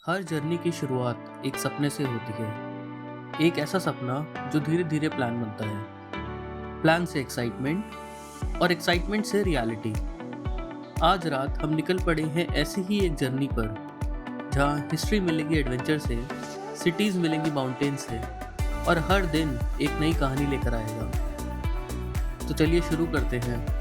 हर journey की शुरुआत एक सपने से होती है। एक ऐसा सपना जो धीरे धीरे प्लान बनता है, प्लान से एक्साइटमेंट और एक्साइटमेंट से रियलिटी। आज रात हम निकल पड़े हैं ऐसी ही एक जर्नी पर, जहाँ हिस्ट्री मिलेगी एडवेंचर से, सिटीज़ मिलेंगी माउंटेन से, और हर दिन एक नई कहानी लेकर आएगा। तो चलिए शुरू करते हैं।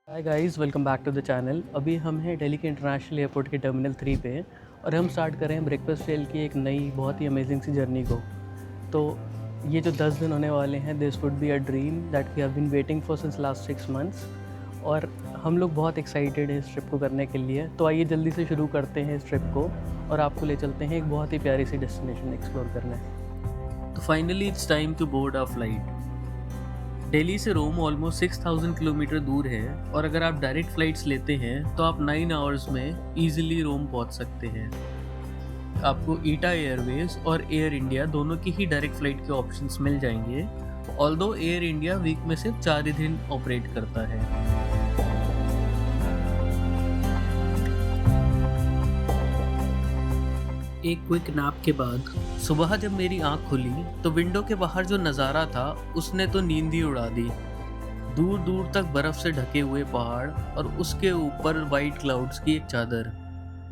Hi guys, welcome back to the channel. अभी हम हैं दिल्ली के इंटरनेशनल एयरपोर्ट के टर्मिनल 3 पे, और हम स्टार्ट कर रहे हैं ब्रेकफास्ट ट्रेल की एक नई बहुत ही अमेजिंग सी जर्नी को। तो ये जो 10 दिन होने वाले हैं, this would be a dream that we have been waiting for since last 6 months, और हम लोग बहुत एक्साइटेड हैं इस ट्रिप को करने के लिए। तो आइए जल्दी से शुरू करते हैं इस ट्रिप को और आपको ले चलते हैं एक बहुत ही प्यारी सी डेस्टिनेशन एक्सप्लोर करने। तो finally it's time to board our flight. Delhi से रोम ऑलमोस्ट 6000 किलोमीटर दूर है, और अगर आप डायरेक्ट फ़्लाइट्स लेते हैं तो आप 9 आवर्स में ईजिली रोम पहुंच सकते हैं। आपको ईटा एयरवेज और एयर इंडिया दोनों की ही डायरेक्ट फ़्लाइट के ऑप्शंस मिल जाएंगे, ऑल्दो एयर इंडिया वीक में सिर्फ 4 ही दिन ऑपरेट करता है। एक क्विक नैप के बाद सुबह जब मेरी आंख खुली तो विंडो के बाहर जो नज़ारा था उसने तो नींद ही उड़ा दी। दूर दूर तक बर्फ़ से ढके हुए पहाड़ और उसके ऊपर वाइट क्लाउड्स की एक चादर।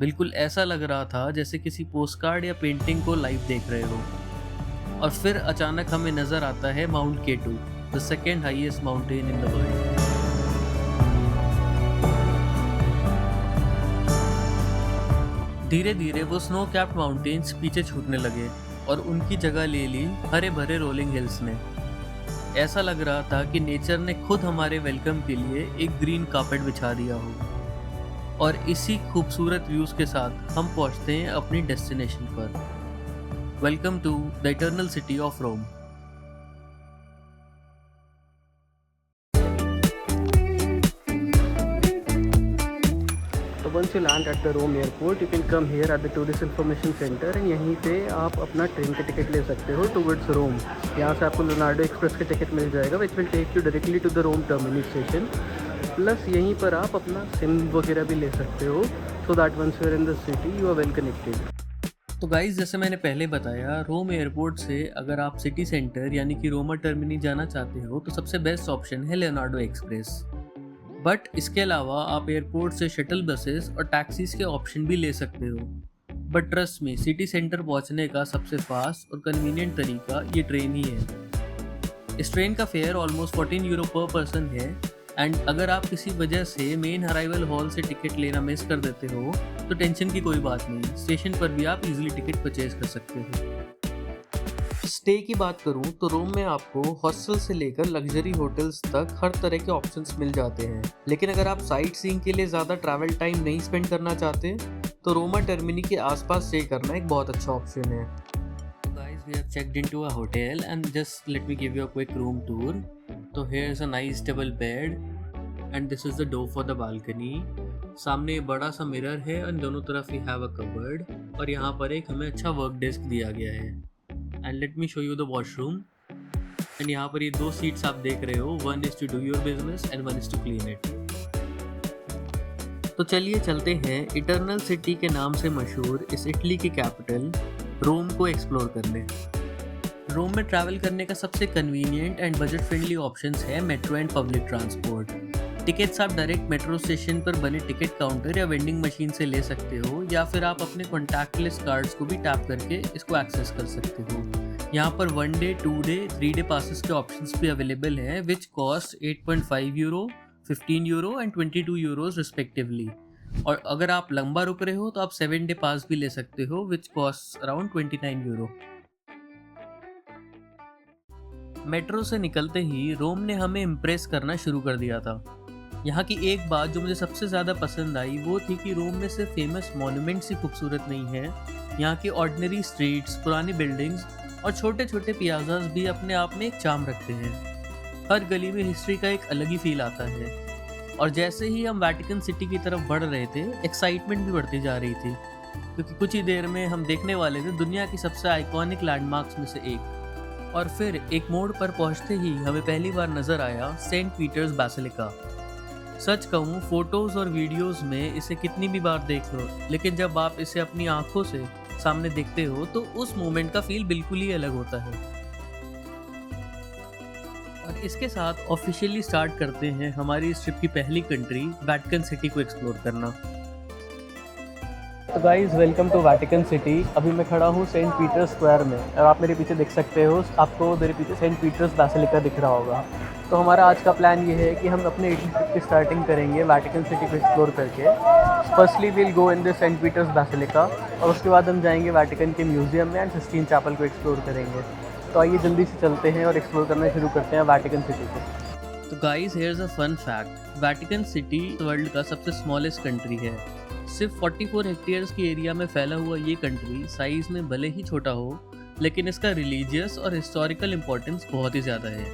बिल्कुल ऐसा लग रहा था जैसे किसी पोस्टकार्ड या पेंटिंग को लाइव देख रहे हो। और फिर अचानक हमें नज़र आता है Mount K two, the second highest mountain in the world. धीरे धीरे वो स्नो कैप्ड माउंटेन्स पीछे छूटने लगे और उनकी जगह ले ली हरे भरे रोलिंग हिल्स ने। ऐसा लग रहा था कि नेचर ने खुद हमारे वेलकम के लिए एक ग्रीन कार्पेट बिछा दिया हो। और इसी खूबसूरत व्यूज़ के साथ हम पहुंचते हैं अपनी डेस्टिनेशन पर। Welcome to the eternal city of Rome. Once you land at the Rome airport, you can come here at the tourist information center, and यहीं पे आप अपना ट्रेन का टिकट ले सकते हो टुवर्ड्स रोम। यहाँ से आपको लियोनार्डो एक्सप्रेस का टिकट मिल जाएगा, which will take you directly to the Rome terminal station. Plus यहीं पर आप अपना सिम वगैरह भी ले सकते हो, so that once you are in the city you are well connected. तो गाइज, जैसे मैंने पहले बताया, रोम एयरपोर्ट से अगर आप सिटी सेंटर यानी कि रोमा टर्मिनी जाना चाहते हो तो सबसे बेस्ट ऑप्शन है लियोनार्डो एक्सप्रेस। बट इसके अलावा आप एयरपोर्ट से शटल बसेस और टैक्सीज के ऑप्शन भी ले सकते हो। बट ट्रस्ट में, सिटी सेंटर पहुंचने का सबसे फास्ट और कन्वीनियंट तरीका ये ट्रेन ही है। इस ट्रेन का फेयर ऑलमोस्ट 14 यूरो पर पर्सन है, एंड अगर आप किसी वजह से मेन अराइवल हॉल से टिकट लेना मिस कर देते हो तो टेंशन की कोई बात नहीं, स्टेशन पर भी आप इजीली टिकट परचेज कर सकते हो। स्टे की बात करूं तो रोम में आपको हॉस्टल से लेकर लग्जरी होटल्स तक हर तरह के ऑप्शंस मिल जाते हैं। लेकिन अगर आप साइट सीइंग के लिए ज़्यादा ट्रैवल टाइम नहीं स्पेंड करना चाहते तो रोमा टर्मिनी के आसपास स्टे करना एक बहुत अच्छा ऑप्शन है। Guys, we have checked into a hotel and just let me give you a quick room tour. तो here is a nice double bed and this is the door for the balcony. सामने बड़ा सा mirror है और दोनों तरफ we have a cupboard, और यहाँ पर एक हमें अच्छा वर्क डेस्क दिया गया है। And let me show you the washroom. And यहाँ पर ये 2 सीट्स आप देख रहे हो, one is to do your business and one is to clean it. तो चलिए चलते हैं इटर्नल सिटी के नाम से मशहूर इस इटली की कैपिटल रोम को एक्सप्लोर करने। रोम में ट्रैवल करने का सबसे convenient and budget friendly options है metro and public transport. Tickets आप डायरेक्ट मेट्रो स्टेशन पर बने टिकट काउंटर या वेंडिंग मशीन से ले सकते हो, या फिर आप अपने कॉन्टैक्टलेस कार्ड्स को भी टैप करके इसको एक्सेस कर सकते हो। यहाँ पर 1 डे, 2 डे, 3 डे पासेस के ऑप्शंस भी अवेलेबल हैं, which cost 8.5 euro, 15 euro and 22 euros respectively. और अगर आप लंबा रुक रहे हो तो आप 7 डे पास भी ले सकते हो, which cost around 29 euro. Metro से निकलते ही रोम ने हमें इम्प्रेस करना शुरू कर दिया था। यहाँ की एक बात जो मुझे सबसे ज़्यादा पसंद आई वो थी कि रोम में सिर्फ फेमस मॉन्यूमेंट्स ही खूबसूरत नहीं है, यहाँ की ऑर्डिनरी स्ट्रीट्स, पुरानी बिल्डिंग्स और छोटे छोटे पियाज़ास भी अपने आप में एक चार्म रखते हैं। हर गली में हिस्ट्री का एक अलग ही फील आता है। और जैसे ही हम वेटिकन सिटी की तरफ बढ़ रहे थे, एक्साइटमेंट भी बढ़ती जा रही थी, क्योंकि कुछ ही देर में हम देखने वाले थे दुनिया की सबसे आइकॉनिक लैंडमार्क्स में से एक। और फिर एक मोड़ पर पहुँचते ही हमें पहली बार नज़र आया सेंट पीटर्स बैसिलिका। सच कहूँ, फोटोज और वीडियोस में इसे कितनी भी बार देख लो, लेकिन जब आप इसे अपनी आंखों से सामने देखते हो तो उस मोमेंट का फील बिल्कुल ही अलग होता है। और इसके साथ ऑफिशियली स्टार्ट करते हैं हमारी इस ट्रिप की पहली कंट्री वेटिकन सिटी को एक्सप्लोर करना। तो guys, welcome to Vatican city. अभी मैं खड़ा हूँ सेंट पीटर्स स्क्वायर में और आप मेरे पीछे देख सकते हो, आपको मेरे पीछे सेंट पीटर्स बेसिलिका दिख रहा होगा। तो हमारा आज का प्लान ये है कि हम अपने इटली ट्रिप की स्टार्टिंग करेंगे वेटिकन सिटी को एक्सप्लोर करके। Firstly will go in the Saint Peter's Basilica और उसके बाद हम जाएंगे वेटिकन के म्यूज़ियम में एंड सिस्टीन चैपल को एक्सप्लोर करेंगे। तो आइए जल्दी से चलते हैं और एक्सप्लोर करना शुरू करते हैं वेटिकन सिटी को। तो guys, here's a fun fact, Vatican city world का सबसे स्मॉलेस्ट कंट्री है। सिर्फ 44 हेक्टेयर्स की एरिया में फैला हुआ ये कंट्री साइज में भले ही छोटा हो, लेकिन इसका रिलीजियस और हिस्टोरिकल इम्पोर्टेंस बहुत ही ज़्यादा है।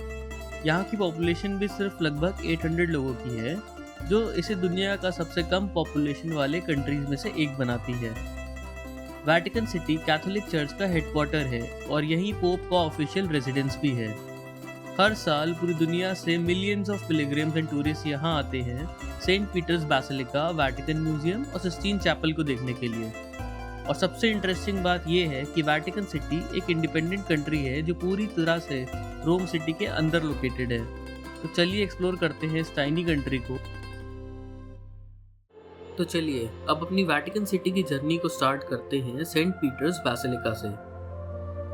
यहाँ की पॉपुलेशन भी सिर्फ लगभग 800 लोगों की है, जो इसे दुनिया का सबसे कम पॉपुलेशन वाले कंट्रीज में से एक बनाती है। वेटिकन सिटी कैथोलिक चर्च का हेडक्वार्टर है और यहीं पोप का ऑफिशियल रेजिडेंस भी है। हर साल पूरी दुनिया से millions of pilgrims and tourist यहाँ आते हैं saint Peter's basilica, Vatican museum और सिस्टीन चैपल को देखने के लिए। और सबसे इंटरेस्टिंग बात यह है कि वेटिकन सिटी एक इंडिपेंडेंट कंट्री है जो पूरी तरह से रोम सिटी के अंदर लोकेटेड है। तो चलिए एक्सप्लोर करते हैं इस टाइनी कंट्री को। तो चलिए अब अपनी वेटिकन सिटी की जर्नी को स्टार्ट करते हैं सेंट पीटर्स बेसिलिका से।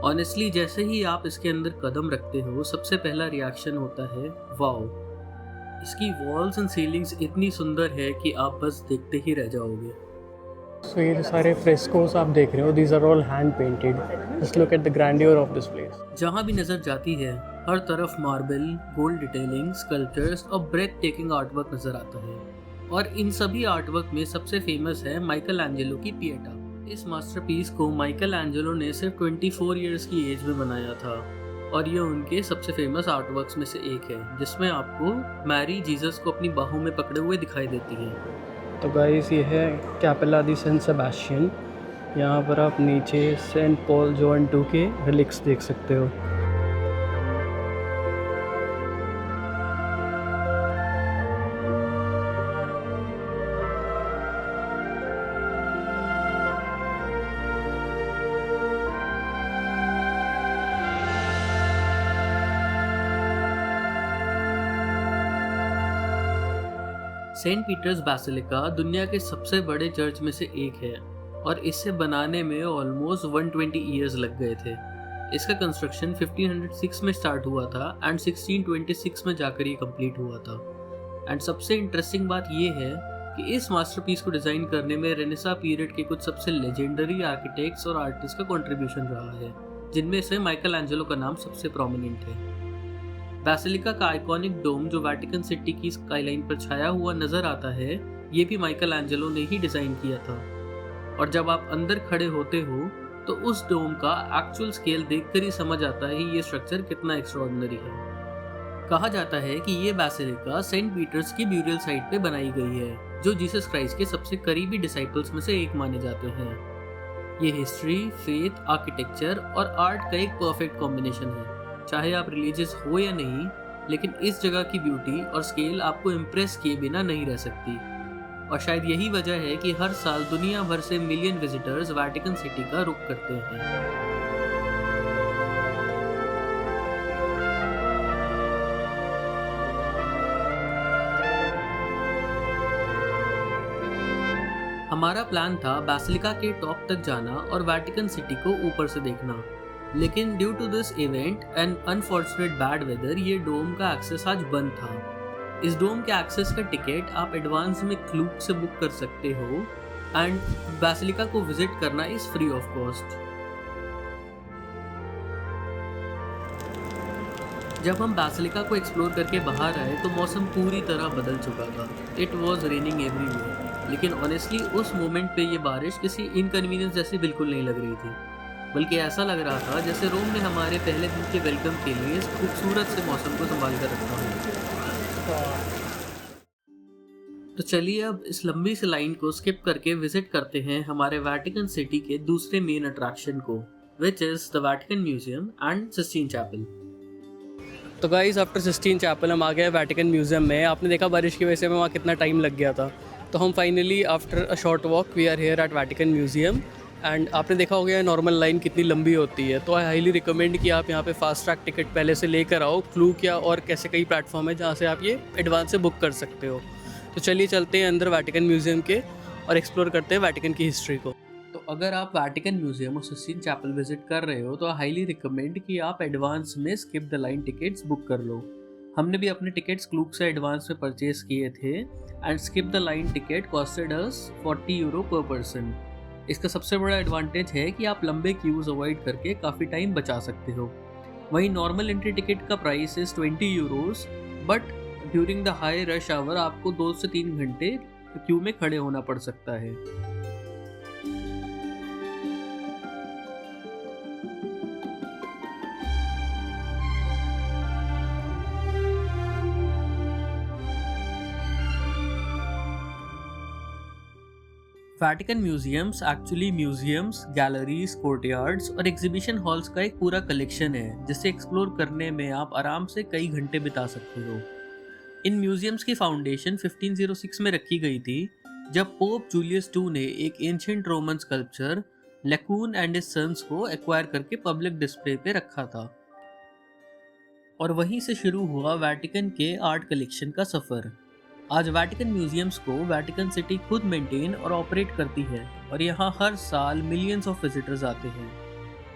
ऑनेस्टली, जैसे ही आप इसके अंदर कदम रखते हो, सबसे पहला रिएक्शन होता है वाओ। इसकी वॉल्स एंड सीलिंग्स इतनी सुंदर है कि आप बस देखते ही रह जाओगे। सो ये जो सारे फ्रेस्कोस आप देख रहे हो, these are all hand painted. Just look at the grandeur of this place. जहाँ भी नजर जाती है, हर तरफ मार्बल, गोल्ड डिटेलिंग, स्कल्पचर्स और ब्रेथ टेकिंग आर्टवर्क नजर आता है। और इन सभी आर्टवर्क में सबसे फेमस है माइकल एंजेलो की पिएटा। इस मास्टरपीस को माइकल एंजेलो ने सिर्फ 24 इयर्स की एज में बनाया था और ये उनके सबसे फेमस आर्टवर्क्स में से एक है, जिसमें आपको मैरी जीसस को अपनी बाहों में पकड़े हुए दिखाई देती है। तो गाइस, ये है कैपेला दी सेंट सेबास्टियन। यहाँ पर आप नीचे सेंट पॉल जॉन II के रिलिक्स देख सकते हो। सेंट पीटर्स बेसिलिका दुनिया के सबसे बड़े चर्च में से एक है और इसे बनाने में ऑलमोस्ट 120 इयर्स लग गए थे। इसका कंस्ट्रक्शन 1506 में स्टार्ट हुआ था एंड 1626 में जाकर ये कंप्लीट हुआ था। एंड सबसे इंटरेस्टिंग बात ये है कि इस मास्टरपीस को डिज़ाइन करने में रेनेसा पीरियड के कुछ सबसे लेजेंडरी आर्किटेक्ट्स और आर्टिस्ट का कंट्रीब्यूशन रहा है, जिनमें से माइकल एंजेलो का नाम सबसे प्रोमिनेंट है। बेसिलिका का आइकॉनिक डोम जो वेटिकन सिटी की स्काईलाइन पर छाया हुआ नजर आता है, ये भी माइकल एंजेलो ने ही डिजाइन किया था। और जब आप अंदर खड़े होते हो तो उस डोम का एक्चुअल स्केल देखकर ही समझ आता है ये स्ट्रक्चर कितना एक्स्ट्राऑर्डिनरी है। कहा जाता है कि ये बेसिलिका सेंट पीटर्स की ब्यूरियल साइट पे बनाई गई है, जो जीसस क्राइस्ट के सबसे करीबी डिसाइपल्स में से एक माने जाते हैं। ये हिस्ट्री, फेथ, आर्किटेक्चर और आर्ट का एक परफेक्ट कॉम्बिनेशन है। चाहे आप रिलीजियस हो या नहीं, लेकिन इस जगह की ब्यूटी और स्केल आपको इम्प्रेस किए बिना नहीं रह सकती। और शायद यही वजह है कि हर साल दुनिया भर से मिलियन विजिटर्स वेटिकन सिटी का रुख करते हैं। हमारा प्लान था बेसिलिका के टॉप तक जाना और वेटिकन सिटी को ऊपर से देखना, लेकिन due to this event and unfortunate bad weather ये डोम का एक्सेस आज बंद था। इस डोम के एक्सेस का टिकट आप एडवांस में क्लूक से बुक कर सकते हो एंड बेसिलिका को विजिट करना इज फ्री ऑफ कॉस्ट। जब हम बेसिलिका को एक्सप्लोर करके बाहर आए तो मौसम पूरी तरह बदल चुका था। इट वॉज रेनिंग एवरीवेयर, लेकिन ऑनेस्टली उस मोमेंट पे ये बारिश किसी इनकन्वीनियंस जैसी बिल्कुल नहीं लग रही थी, बल्कि ऐसा लग रहा था जैसे रोम ने हमारे पहले दिन के वेलकम के लिए इस खूबसूरत से मौसम को संभाल कर रखा हो। तो चलिए अब इस लंबी सी लाइन को स्किप करके विजिट करते हैं हमारे वेटिकन सिटी के दूसरे मेन अट्रैक्शन को, which is the Vatican museum and Sistine chapel. तो गाइस आफ्टर सिस्टीन चैपल हम आ गए वैटिकन म्यूज़ियम में। आपने देखा बारिश की वजह से हमें वहाँ कितना टाइम लग गया था। तो हम finally after a short walk we are here at Vatican museum. And आपने देखा होगा नॉर्मल लाइन कितनी लंबी होती है, तो आई हाईली रिकमेंड कि आप यहाँ पे फास्ट ट्रैक टिकट पहले से लेकर आओ। क्लूक या और कैसे कई प्लेटफॉर्म है जहाँ से आप ये एडवांस से बुक कर सकते हो। तो चलिए चलते हैं अंदर वैटिकन म्यूज़ियम के और एक्सप्लोर करते हैं वैटिकन की हिस्ट्री को। तो अगर आप वैटिकन म्यूजियम और सिस्टीन चैपल विजिट कर रहे हो तो हाईली रिकमेंड कि आप एडवांस में skip the line tickets book कर लो। हमने भी अपने टिकट्स क्लूक से एडवांस में परचेज किए थे and skip the line ticket costed us 40 euro पर पर्सन। इसका सबसे बड़ा एडवांटेज है कि आप लंबे क्यूज अवॉइड करके काफ़ी टाइम बचा सकते हो। वहीं नॉर्मल एंट्री टिकट का price is 20 euros, but during the high rush hour आपको 2 से 3 घंटे क्यू में खड़े होना पड़ सकता है। Vatican museums actually museums, galleries, courtyards और एग्जीबिशन हॉल्स का एक पूरा कलेक्शन है जिसे एक्सप्लोर करने में आप आराम से कई घंटे बिता सकते हो। इन म्यूजियम्स की फाउंडेशन 1506 में रखी गई थी, जब पोप जूलियस II ने एक ancient Roman sculpture Laocoon and his sons को एक्वायर करके पब्लिक डिस्प्ले पे रखा था। और वहीं से शुरू हुआ वैटिकन के आर्ट कलेक्शन का सफ़र। आज वैटिकन म्यूजियम्स को वैटिकन सिटी खुद मेंटेन और ऑपरेट करती है और यहाँ हर साल मिलियंस ऑफ विजिटर्स आते हैं।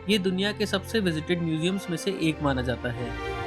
ये दुनिया के सबसे विजिटेड म्यूजियम्स में से एक माना जाता है।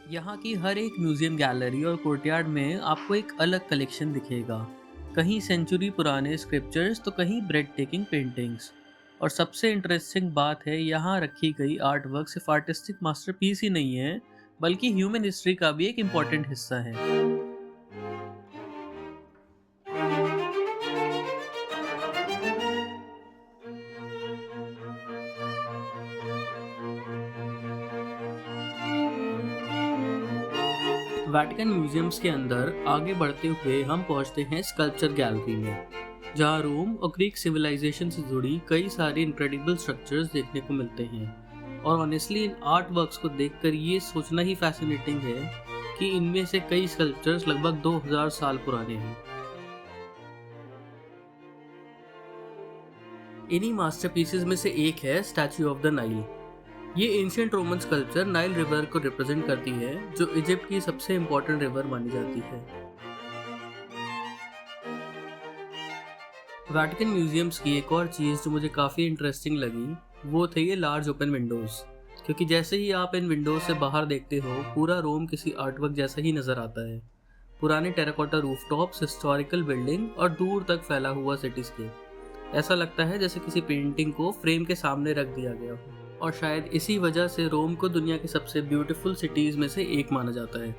यहाँ की हर एक म्यूजियम, गैलरी और कोर्टयार्ड में आपको एक अलग कलेक्शन दिखेगा। कहीं सेंचुरी पुराने स्क्रिप्चर्स तो कहीं ब्रेड टेकिंग पेंटिंग्स। और सबसे इंटरेस्टिंग बात है, यहाँ रखी गई आर्ट वर्क सिर्फ आर्टिस्टिक मास्टरपीस ही नहीं है, बल्कि ह्यूमन हिस्ट्री का भी एक इम्पॉर्टेंट हिस्सा है। वैटिकन म्यूजियम्स के अंदर आगे बढ़ते हुए हम पहुंचते हैं स्कल्पचर गैलरी में, जहां रोम और ग्रीक सिविलाइजेशन से जुड़ी कई सारे इनक्रेडिबल स्ट्रक्चर्स देखने को मिलते हैं। और ऑनेस्टली इन आर्ट वर्क्स को देखकर ये सोचना ही फैसिनेटिंग है कि इनमें से कई स्कल्पचर्स लगभग 2000 साल पुराने हैं। इन्हीं मास्टरपीसेस में से एक है स्टैच्यू ऑफ द नाइल। ये ancient Roman sculpture Nile river को रिप्रेजेंट करती है, जो इजिप्ट की सबसे इम्पोर्टेंट रिवर मानी जाती है। वैटिकन म्यूजियम्स की एक और चीज़ जो मुझे काफ़ी इंटरेस्टिंग लगी वो थे ये लार्ज ओपन विंडोज़, क्योंकि जैसे ही आप इन विंडोज़ से बाहर देखते हो पूरा रोम किसी आर्टवर्क जैसा ही नज़र आता है। पुराने टेराकोटा रूफटॉप्स, हिस्टोरिकल बिल्डिंग और दूर तक फैला हुआ सिटीस्केप। ऐसा लगता है जैसे किसी पेंटिंग को फ्रेम के सामने रख दिया गया हो। और शायद इसी वजह से रोम को दुनिया की सबसे ब्यूटीफुल सिटीज़ में से एक माना जाता है।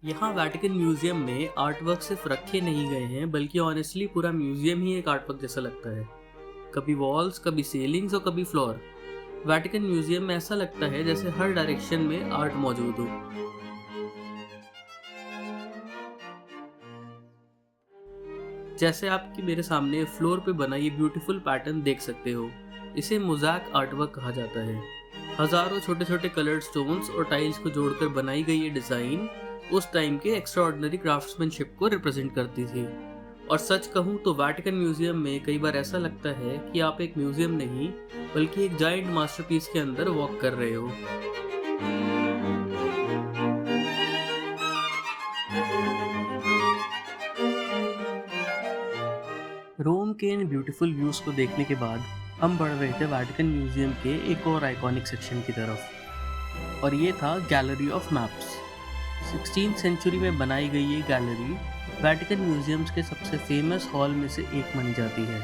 यहाँ वैटिकन म्यूजियम में आर्टवर्क सिर्फ रखे नहीं गए हैं, बल्कि ऑनेस्टली पूरा म्यूजियम ही एक आर्टवर्क जैसा लगता है। कभी वॉल्स, कभी सीलिंग्स और कभी फ्लोर। वैटिकन म्यूजियम में ऐसा लगता है जैसे हर डायरेक्शन में आर्ट मौजूद हो। जैसे आपकी मेरे सामने फ्लोर पे बना ये ब्यूटीफुल पैटर्न देख सकते हो, इसे मोज़ैक आर्टवर्क कहा जाता है। हजारों छोटे छोटे कलर्ड स्टोन्स और टाइल्स को जोड़कर बनाई गई ये डिज़ाइन उस टाइम के एक्स्ट्राऑर्डिनरी क्राफ्ट्समैनशिप को रिप्रेजेंट करती थी। और सच कहूँ तो वैटिकन म्यूजियम में कई बार ऐसा लगता है कि आप एक म्यूजियम नहीं बल्कि एक जायंट मास्टरपीस के अंदर वॉक कर रहे हो। रोम के इन ब्यूटीफुल व्यूज को देखने के बाद हम बढ़ रहे थे वैटिकन म्यूजियम के एक और आइकॉनिक सेक्शन की तरफ, और ये था gallery of maps. 16th century में बनाई गई ये गैलरी वेटिकन म्यूजियम्स के सबसे फेमस हॉल में से एक मानी जाती है।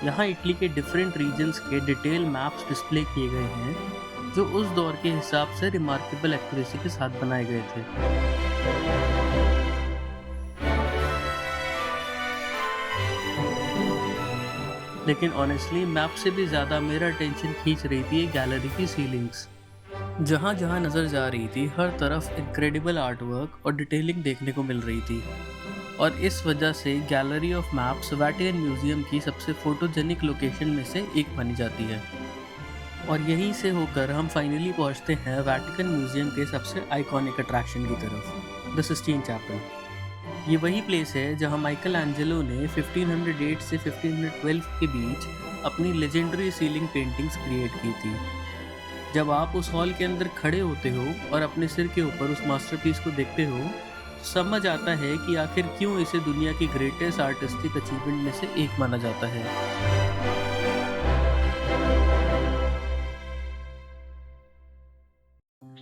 यहाँ इटली के डिफरेंट रीजन्स के डिटेल मैप्स डिस्प्ले किए गए हैं जो उस दौर के हिसाब से रिमार्केबल एक्यूरेसी के साथ बनाए गए थे। लेकिन ऑनेस्टली मैप से भी ज़्यादा मेरा अटेंशन खींच रही थी ये गैलरी की सीलिंग्स। जहाँ जहाँ नज़र जा रही थी हर तरफ इनक्रेडिबल आर्टवर्क और डिटेलिंग देखने को मिल रही थी, और इस वजह से gallery of maps Vatican museum की सबसे फोटोजेनिक लोकेशन में से एक मानी जाती है। और यहीं से होकर हम फाइनली पहुंचते हैं वेटिकन म्यूजियम के सबसे आइकॉनिक अट्रैक्शन की तरफ, द सिस्टीन चैपल। ये वही प्लेस है जहां माइकल एंजेलो ने 1508 से 1512 के बीच अपनी लेजेंडरी सीलिंग पेंटिंग्स क्रिएट की थी। जब आप उस हॉल के अंदर खड़े होते हो और अपने सिर के ऊपर उस मास्टरपीस को देखते हो तो समझ आता है कि आखिर क्यों इसे दुनिया की ग्रेटेस्ट आर्टिस्टिक अचीवमेंट में से एक माना जाता है।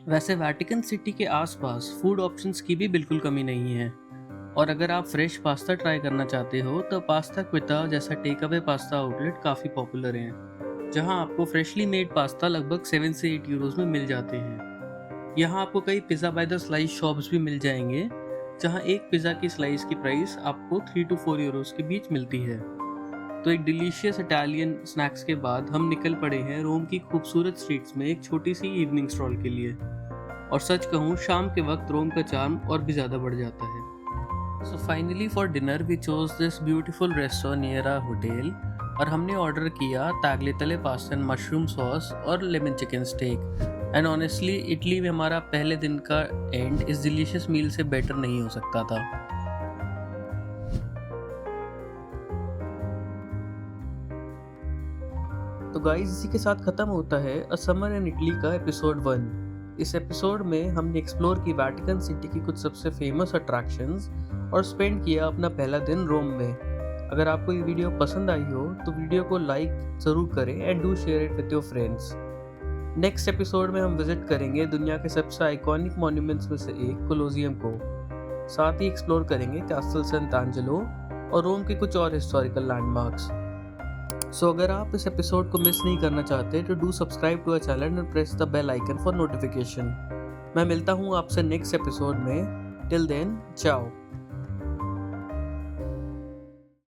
वैसे वेटिकन सिटी के आसपास फूड ऑप्शंस की भी बिल्कुल कमी नहीं है, और अगर आप फ्रेश पास्ता ट्राई करना चाहते हो तो पास्ता क्विटा जैसा टेक अवे पास्ता आउटलेट काफ़ी पॉपुलर हैं, जहां आपको फ्रेशली मेड पास्ता लगभग 7 से 8 यूरोज़ में मिल जाते हैं। यहां आपको कई pizza by the slice shops भी मिल जाएंगे, जहां एक पिज़्ज़ा की स्लाइस की प्राइस आपको 3 to 4 यूरोज़ के बीच मिलती है। तो एक डिलीशियस इटालियन स्नैक्स के बाद हम निकल पड़े हैं रोम की खूबसूरत स्ट्रीट्स में एक छोटी सी इवनिंग स्ट्रॉल के लिए, और सच कहूँ शाम के वक्त रोम का चार्म और भी ज़्यादा बढ़ जाता है। So finally for dinner we chose this beautiful restaurant near our hotel, और हमने ऑर्डर किया tagliatelle pasta and mushroom sauce और lemon chicken steak. And honestly Italy में हमारा पहले दिन का एंड इस डिलीशियस मील से बेटर नहीं हो सकता था। तो गाइस इसी के साथ खत्म होता है अ समर इन इटली का एपिसोड 1। इस एपिसोड में हमने एक्सप्लोर की वेटिकन सिटी की कुछ सबसे फेमस अट्रैक्शंस और स्पेंड किया अपना पहला दिन रोम में। अगर आपको ये वीडियो पसंद आई हो तो वीडियो को लाइक ज़रूर करें and do share it with your friends. Next episode में हम विजिट करेंगे दुनिया के सबसे आइकॉनिक मॉन्यूमेंट्स में से एक कोलोसियम को, साथ ही एक्सप्लोर करेंगे कैसल सेंट'एंजेलो और रोम के कुछ और हिस्टोरिकल लैंडमार्क्स। सो अगर आप इस एपिसोड को मिस नहीं करना चाहते तो do subscribe to our channel and press the bell icon for notification. मैं मिलता हूँ आपसे नेक्स्ट एपिसोड में। टिल देन, चाओ।